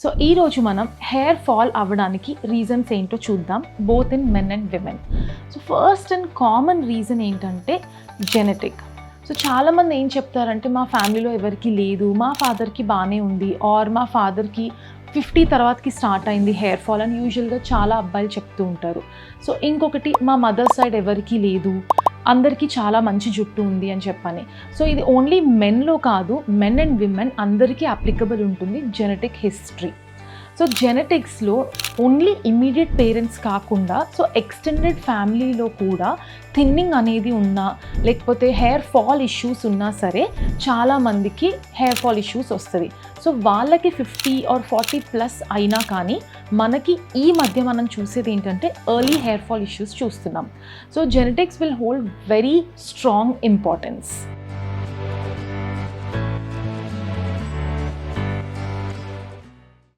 So ఈరోజు మనం hair fall అవ్వడానికి రీజన్స్ ఏంటో చూద్దాం, both in men and women. So first and common reason ఏంటంటే జెనెటిక్. సో చాలామంది ఏం చెప్తారంటే మా ఫ్యామిలీలో ఎవరికి లేదు, మా ఫాదర్కి బాగానే ఉంది, ఆర్ మా ఫాదర్కి 50 తర్వాతకి స్టార్ట్ అయింది హెయిర్ ఫాల్ అని యూజువల్గా చాలా అబ్బాయిలు చెప్తూ ఉంటారు. సో ఇంకొకటి మా మదర్ సైడ్ ఎవరికి లేదు, అందరికీ చాలా మంచి జుట్టు ఉంది అని చెప్పని. సో ఇది ఓన్లీ మెన్లో కాదు, మెన్ అండ్ విమెన్ అందరికీ అప్లికబుల్ ఉంటుంది జెనెటిక్ హిస్టరీ. సో జెనెటిక్స్లో ఓన్లీ ఇమ్మీడియట్ పేరెంట్స్ కాకుండా సో ఎక్స్టెండెడ్ ఫ్యామిలీలో కూడా థిన్నింగ్ అనేది ఉన్నా లేకపోతే హెయిర్ ఫాల్ ఇష్యూస్ ఉన్నా సరే చాలామందికి హెయిర్ ఫాల్ ఇష్యూస్ వస్తుంది. సో వాళ్ళకి 50 or 40+ అయినా కానీ మనకి ఈ మధ్య మనం చూసేది ఏంటంటే ఎర్లీ హెయిర్ ఫాల్ ఇష్యూస్ చూస్తున్నాం. So genetics will hold very strong importance.